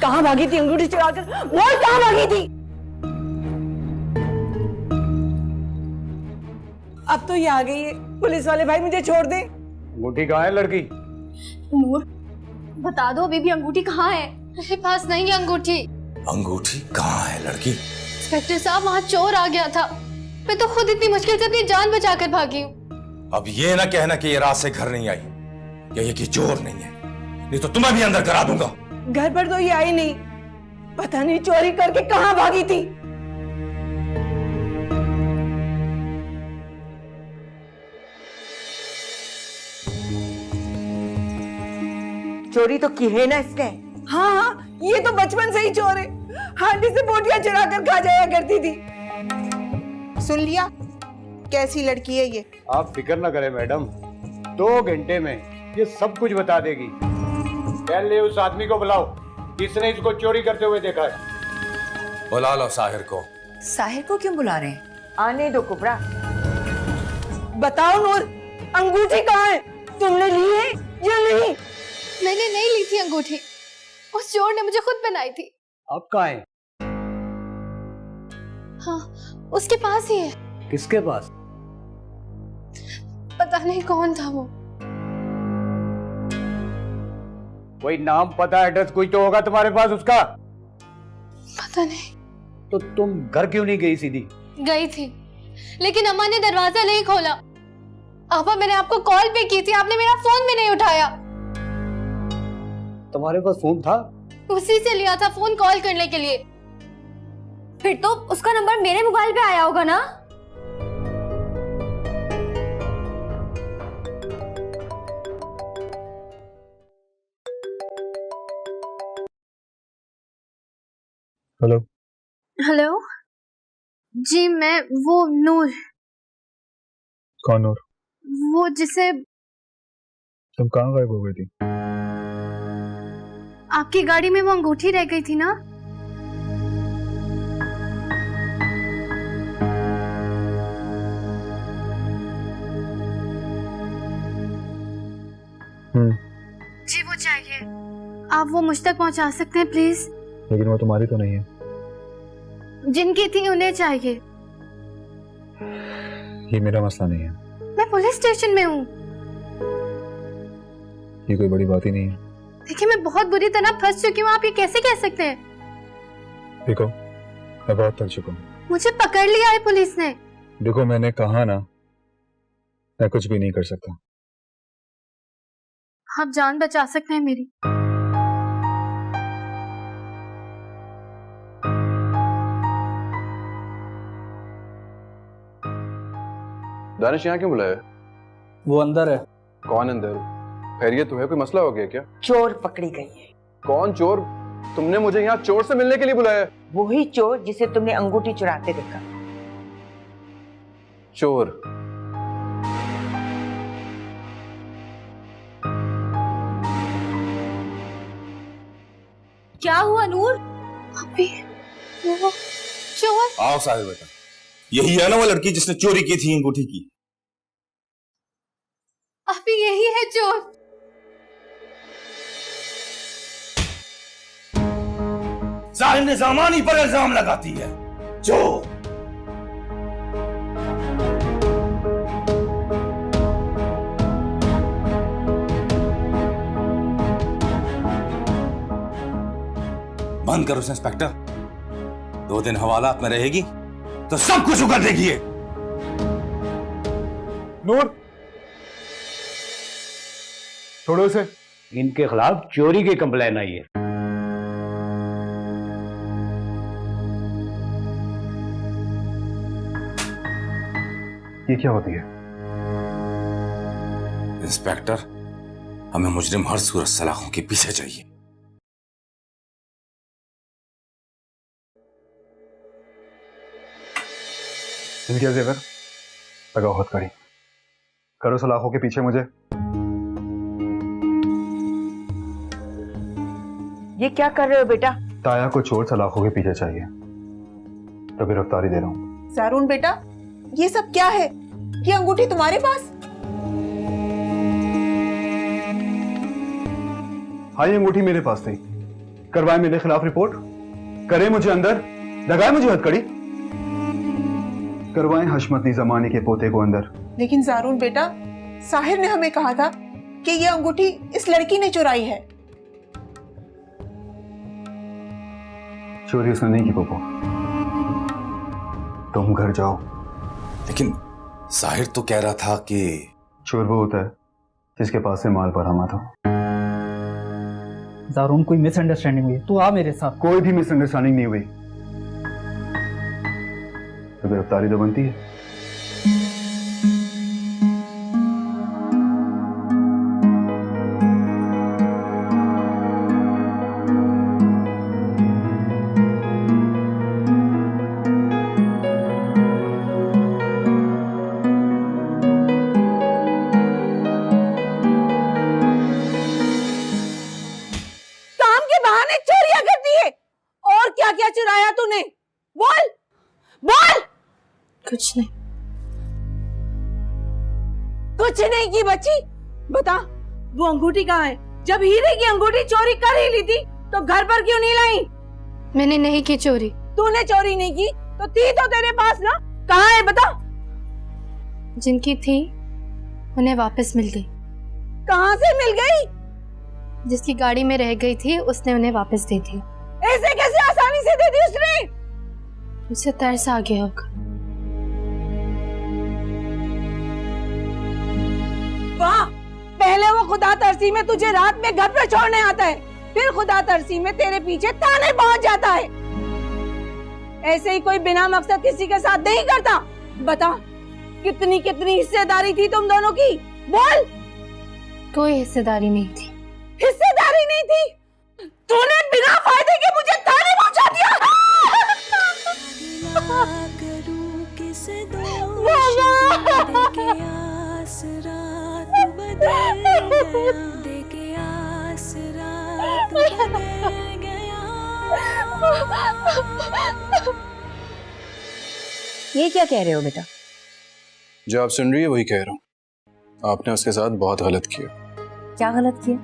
कहाँ भागी थी अंगूठी चुराकर? बोल कहाँ भागी थी? अब तो ये आ गई है। पुलिस वाले भाई मुझे छोड़ दे। अंगूठी कहाँ है लड़की? नूर बता दो अभी भी अंगूठी कहाँ है? मेरे पास नहीं है अंगूठी। अंगूठी कहाँ है लड़की? इंस्पेक्टर साहब वहाँ चोर आ गया था, मैं तो खुद इतनी मुश्किल से अपनी जान बचाकर भागी हूँ। अब ये ना कहना कि ये रात से घर नहीं आई या ये कि चोर नहीं है, नहीं तो तुम्हें भी अंदर करा दूंगा। घर पर तो ये आई नहीं, पता नहीं चोरी करके कहाँ भागी थी। चोरी तो की है ना इसने। हाँ हाँ, ये तो बचपन से ही चोर है। हांडी से बोटियां चुरा कर खा जाया करती थी। सुन लिया कैसी लड़की है ये। आप फिक्र ना करें मैडम, 2 घंटे में ये सब कुछ बता देगी। पहले उस आदमी को बुलाओ जिसने इसको चोरी करते हुए देखा है। बुला लो साहिर को। साहिर को क्यों बुला रहे हैं? आने दो कुबरा। बताओ नूर, अंगूठी कहाँ है? तुमने ली है या नहीं? मैंने नहीं ली थी अंगूठी, उस चोर ने मुझे खुद बनाई थी। अब कहाँ है? हाँ उसके पास ही है। किसके पास? पता नहीं कौन था वो। कोई नाम पता एड्रेस कोई तो होगा तुम्हारे पास उसका। पता नहीं। तो तुम घर क्यों नहीं गई सीधी? गई थी लेकिन अम्मा ने दरवाजा नहीं खोला। आपा मैंने आपको कॉल पे की थी, आपने मेरा फोन भी नहीं उठाया। तुम्हारे पास फोन था? उसी से लिया था फोन कॉल करने के लिए। फिर तो उसका नंबर मेरे मोबाइल पे आया होगा ना? हेलो। हेलो जी, मैं वो नूर। कौन नूर? वो जिसे तुम कहाँ गायब हो गई थी? आपकी गाड़ी में वो अंगूठी रह गई थी ना? जी वो चाहिए। आप वो मुझ तक पहुंचा सकते हैं प्लीज? लेकिन वो तुम्हारी तो नहीं है। जिनकी थी उन्हें चाहिए। ये मेरा मसला नहीं है। मैं पुलिस स्टेशन में हूँ। ये कोई बड़ी बात ही नहीं है। देखिए मैं बहुत बुरी तरह फंस चुकी हूँ, आप ये कैसे कह सकते हैं? देखो मैं बहुत थक चुका हूँ। मुझे पकड़ लिया है पुलिस ने। देखो मैंने कहा ना, मैं कुछ भी नहीं कर सकता। आप जान बचा सकते हैं मेरी। दानिश यहाँ क्यों बुलाया? वो अंदर है। कौन अंदर? खैरियत तो है? कोई मसला हो गया क्या? चोर पकड़ी गई है। कौन चोर? तुमने मुझे यहाँ चोर से मिलने के लिए बुलाया? वही चोर जिसे तुमने अंगूठी चुराते देखा। चोर? क्या हुआ नूर? अभी वो चोर? आओ साहिर बेटा, यही है ना वो लड़की जिसने चोरी की थी अंगूठी की? अभी यही है चोर। साहिर ने सामानी पर इल्जाम लगाती है। चोर। बंद करो उसे इंस्पेक्टर। 2 दिन हवालात में रहेगी तो सब कुछ उगल देगी। नूर छोड़ो उसे। इनके खिलाफ चोरी की कंप्लेन आई है। ये क्या होती है? इंस्पेक्टर, हमें मुजरिम हर सूरत सलाखों के पीछे चाहिए। इनके जेवर लगाओ हथकड़ी, करो सलाखों के पीछे मुझे। ये क्या कर रहे हो बेटा? ताया को चोर सलाखों के पीछे चाहिए तो गिरफ्तारी दे रहा हूँ। सारून बेटा, ये सब क्या है? ये अंगूठी तुम्हारे पास? हाँ ये अंगूठी मेरे पास थी, करवाए मेरे खिलाफ रिपोर्ट, करे मुझे अंदर, लगाए मुझे हथकड़ी, करवाए हशमती जमाने के पोते को अंदर। लेकिन जारून बेटा, साहिर ने हमें कहा था कि ये अंगूठी इस लड़की ने चुराई है। चोरी उसने नहीं की पोपो, तुम घर जाओ। लेकिन साहिर तो कह रहा था कि चोर वो होता है जिसके पास से माल बरामद हो। जारून कोई मिसअंडरस्टैंडिंग हुई, तू आ मेरे साथ। कोई भी मिसअंडरस्टैंडिंग नहीं हुई, तो गिरफ्तारी तो बनती है। काम के बहाने चोरियां करती है। और क्या क्या चुराया तूने? बोल बोल। कुछ नहीं। कुछ नहीं की बच्ची, बता वो अंगूठी कहाँ है? जब हीरे की अंगूठी चोरी कर ही ली थी तो घर पर क्यों नहीं लाई? मैंने नहीं की चोरी। तूने चोरी नहीं की तो थी तो तेरे पास ना, कहाँ है बता? जिनकी थी उन्हें वापस मिल गई। कहाँ से मिल गई? जिसकी गाड़ी में रह गई थी उसने उन्हें वापस दे दी। ऐसे कैसे आसानी से दे दी उसने? उसे तरस आ गया होगा। वाह, पहले वो खुदा तरसी में तुझे रात में घर पे छोड़ने आता है, फिर खुदा तरसी में तेरे पीछे थाने पहुंच जाता है। ऐसे ही कोई बिना मकसद किसी के साथ नहीं करता। बता कितनी कितनी हिस्सेदारी थी तुम दोनों की? बोल। कोई हिस्सेदारी नहीं थी। हिस्सेदारी नहीं थी? तूने बिना फायदे के मुझे थाने पहुंचा दिया। ये क्या कह रहे हो बेटा? जो आप सुन रही है वही कह रहा हूँ। आपने उसके साथ बहुत गलत किया। क्या गलत किया?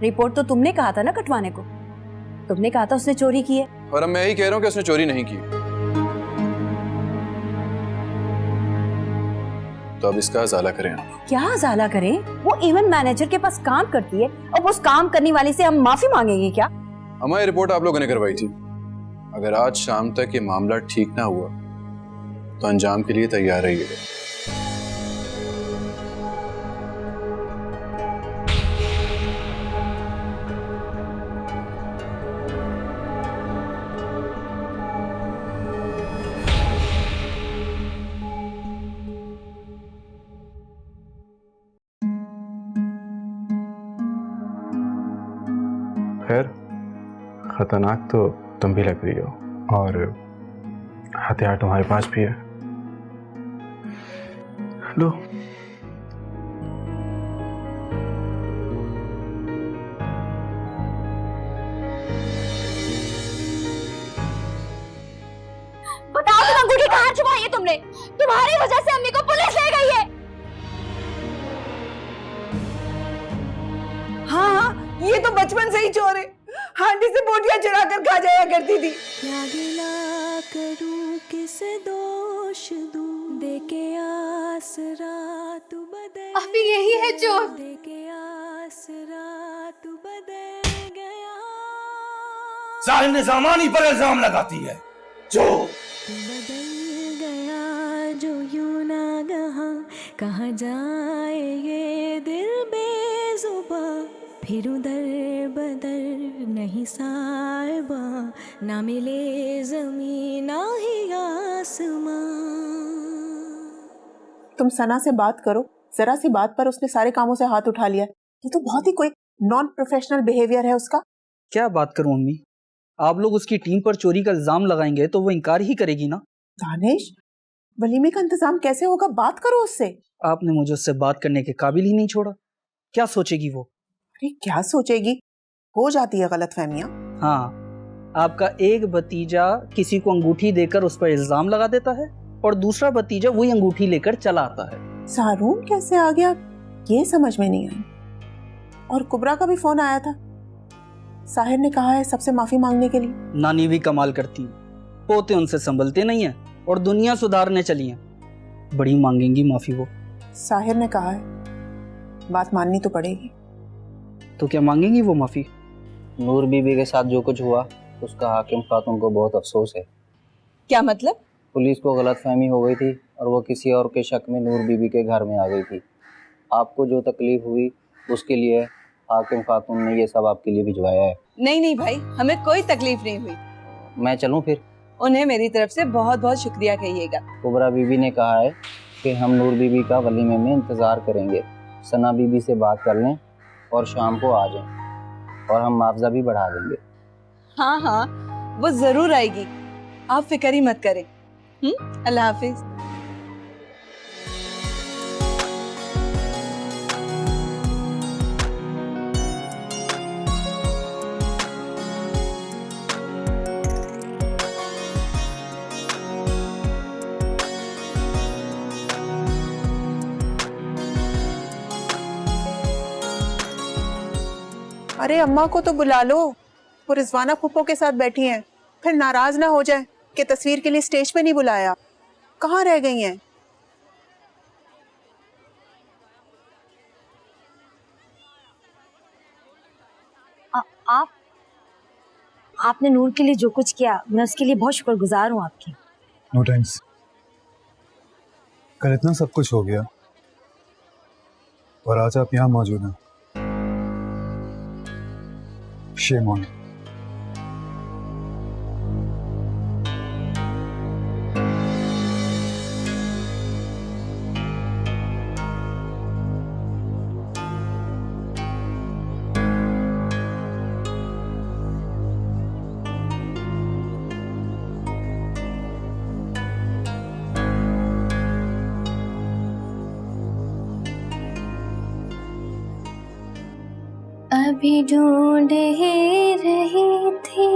रिपोर्ट तो तुमने कहा था ना कटवाने को। तुमने कहा था उसने चोरी की है। और अब मैं यही कह रहा हूँ कि उसने चोरी नहीं की। तो अब इसका अजाला करें आप। क्या अजाला करें? वो इवेंट मैनेजर के पास काम करती है और उस काम करने वाली से हम माफी मांगेंगे क्या? हमारी रिपोर्ट आप लोगों ने करवाई थी। अगर आज शाम तक ये मामला ठीक ना हुआ तो अंजाम के लिए तैयार रहिएगा। खैर, खतरनाक तो तुम भी लग रही हो और हथियार तुम्हारे पास भी है। लो। बताओ तुम अंगूठी कहाँ छुपाई है तुमने? तुम्हारी वजह से अम्मी को पुलिस ले गई है। हाँ हाँ, ये तो बचपन से ही चोर है। हांडी से बोटियां चुरा कर खा जाया करती थी। क्या गिला करूं किसे दोष दूं, देके आसरा तू बदल। अभी यही है चोर। देके आसरा तू बदल गया। साहिर ने ज़मानी पर इल्जाम लगाती है। जो तू बदल गया जो यूं ना गहा, कहाँ जाए ये दिल बेजुबां। फिर उधर बदर नहीं साहिबा, ना मिले जमीन ना ही आसमां। तुम सना से बात करो, जरा सी बात पर उसने सारे कामों से हाथ उठा लिया। ये तो बहुत ही कोई नॉन प्रोफेशनल बिहेवियर है उसका। क्या बात करूं अम्मी, आप लोग उसकी टीम पर चोरी का इल्जाम लगाएंगे तो वो इनकार ही करेगी ना। दानिश, वलीमे का इंतजाम कैसे होगा? बात करो उससे। आपने मुझे उससे बात करने के काबिल ही नहीं छोड़ा। क्या सोचेगी वो? अरे क्या सोचेगी, हो जाती है गलतफहमियां। हाँ, आपका एक भतीजा किसी को अंगूठी देकर उस पर इल्जाम लगा देता है और दूसरा भतीजा वही अंगूठी लेकर चला आता है। सारून कैसे आ गया ये समझ में नहीं आई। और कुबरा का भी फोन आया था। साहिर ने कहा है सबसे माफी मांगने के लिए। नानी भी कमाल करती है, पोते उनसे संभलते नहीं है और दुनिया सुधारने चली है। बड़ी मांगेंगी माफी वो। साहिर ने कहा है, बात माननी तो पड़ेगी। तो क्या मांगेंगी वो माफी? नूर बीबी के साथ जो कुछ हुआ उसका हाकिम खातून को बहुत अफसोस है। क्या मतलब? पुलिस को गलतफहमी हो गई थी और वो किसी और के शक में नूर बीबी के घर में आ गई थी। आपको जो तकलीफ हुई उसके लिए हाकिम खातून ने ये सब आपके लिए भिजवाया है। नहीं नहीं भाई, हमें कोई तकलीफ नहीं हुई। मैं चलूं फिर? उन्हें मेरी तरफ से बहुत बहुत शुक्रिया कहिएगा। कुबरा बीबी ने कहा है कि हम नूर बीबी का वलीमे में इंतज़ार करेंगे। सना बीबी से बात कर लें और शाम को आ जाएं और हम मुआवजा भी बढ़ा देंगे। हाँ हाँ, वो जरूर आएगी, आप फिक्र ही मत करें। अल्लाह हाफिज। अरे अम्मा को तो बुला लो, वो रिजवाना फूफो के साथ बैठी हैं, फिर नाराज ना हो जाए कि तस्वीर के लिए स्टेज पे नहीं बुलाया। कहाँ रह गई हैं? आपने नूर के लिए जो कुछ किया, मैं उसके लिए बहुत शुक्रगुजार हूँ आपकी। No thanks. कल इतना सब कुछ हो गया और आज आप यहाँ मौजूद हैं। Shame on you. अभी ढूंढ ही रही थी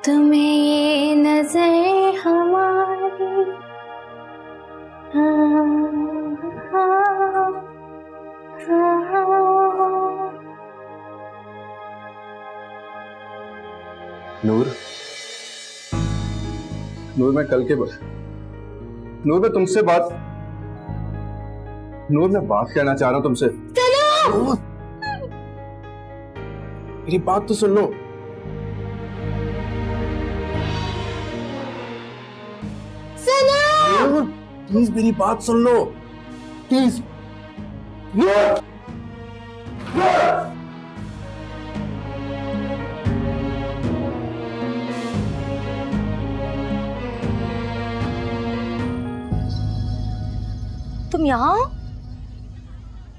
तुम्हें ये नजर हमारी। नूर, नूर मैं कल के नूर मैं तुमसे नूर मैं बात कहना चाह रहा हूं तुमसे। नूर, मेरी बात तो सुन लो। नूर, प्लीज मेरी बात सुन लो, प्लीज। नूर, तुम यहाँ?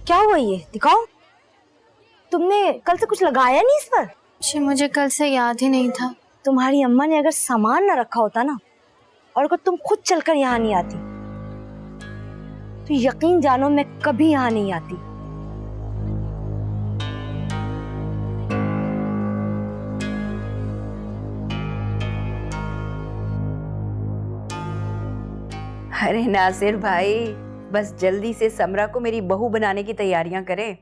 क्या हुआ ये? दिखाओ। तुमने कल से कुछ लगाया नहीं इस पर? जी मुझे कल से याद ही नहीं था। तुम्हारी अम्मा ने अगर सामान ना रखा होता ना, और अगर तुम खुद चलकर यहाँ नहीं आती, तो यकीन जानो मैं कभी यहाँ नहीं आती। अरे नासिर भाई, बस जल्दी से समरा को मेरी बहू बनाने की तैयारियां करें।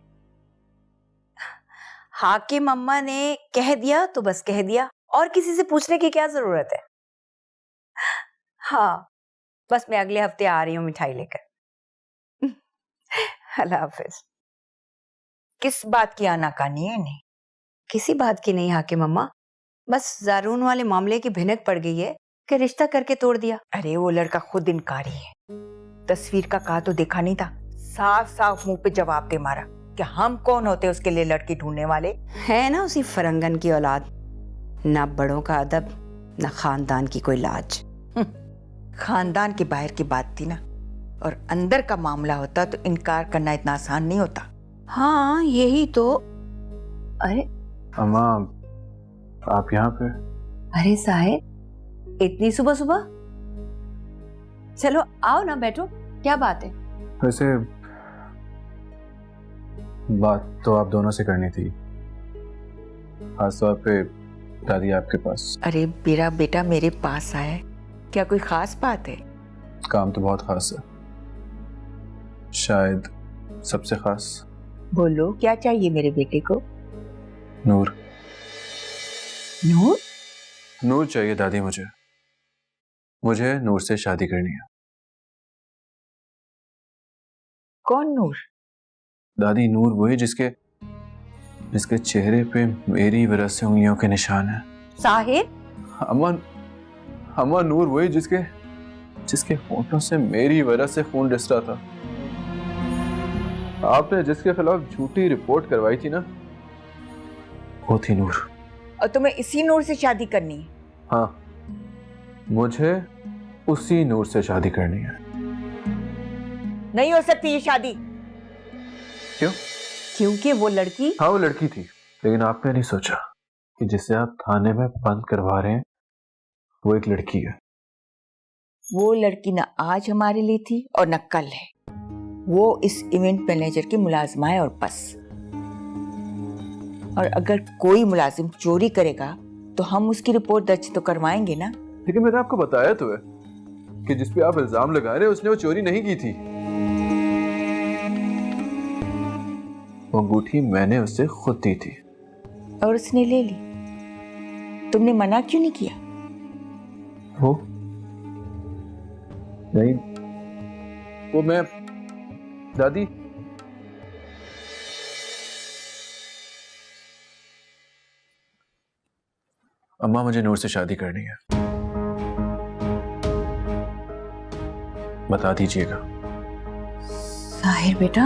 हाकिम अम्मा ने कह दिया तो बस कह दिया, और किसी से पूछने की क्या जरूरत है। हाँ, बस मैं अगले हफ्ते आ रही हूँ मिठाई लेकर। अल्लाह हाफिज। किस बात की आनाकानी है? नहीं, किसी बात की नहीं हाकिम अम्मा, बस जारून वाले मामले की भिनक पड़ गई है कि रिश्ता करके तोड़ दिया। अरे वो लड़का खुद इनकारी है, तस्वीर का कहा तो देखा नहीं था, साफ साफ मुंह पे जवाब दे मारा कि हम कौन होते उसके लिए लड़की ढूंढने वाले। है ना उसी फरंगन की औलाद, ना बड़ों का अदब ना खानदान की कोई लाज। खानदान के बाहर की बात थी ना, और अंदर का मामला होता तो इनकार करना इतना आसान नहीं होता। हाँ यही तो। अरे अम्मा, आप यहाँ पे? अरे साहिब, इतनी सुबह सुबह? चलो आओ ना, बैठो। क्या बात है? वैसे बात तो आप दोनों से करनी थी, खासतौर पे दादी आपके पास। अरे मेरा बेटा मेरे पास आया, क्या कोई खास बात है? काम तो बहुत खास है, शायद सबसे खास। बोलो क्या चाहिए मेरे बेटे को? नूर। नूर? नूर चाहिए दादी मुझे। मुझे नूर से शादी करनी है। कौन नूर? दादी नूर वही जिसके चेहरे पे मेरी वजह से उंगलियों के निशान है। साहिर? अम्मा नूर वही जिसके होठों से मेरी वजह से खून रिस रहा था। आपने जिसके खिलाफ झूठी रिपोर्ट करवाई थी ना, वो थी नूर। और तुम्हें इसी नूर से शादी करनी है? हाँ, मुझे उसी नूर से शादी करनी है। नहीं हो सकती ये शादी। क्यों? क्योंकि वो लड़की। हाँ, वो लड़की थी, लेकिन आपने नहीं सोचा कि जिसे आप थाने में बंद करवा रहे हैं वो एक लड़की है। वो लड़की न आज हमारे लिए थी और न कल है। वो इस इवेंट मैनेजर की मुलाजमा है और बस। और अगर कोई मुलाजिम चोरी करेगा तो हम उसकी रिपोर्ट दर्ज तो करवाएंगे ना। लेकिन मैंने आपको बताया तो है कि जिस पे आप इल्जाम लगा रहे हैं उसने वो चोरी नहीं की थी। वो अंगूठी मैंने उससे खुद दी थी। और उसने ले ली। तुमने मना क्यों नहीं किया? वो नहीं, वो मैं दादी अम्मा मुझे नूर से शादी करनी है। बता दीजिएगा। साहिर बेटा,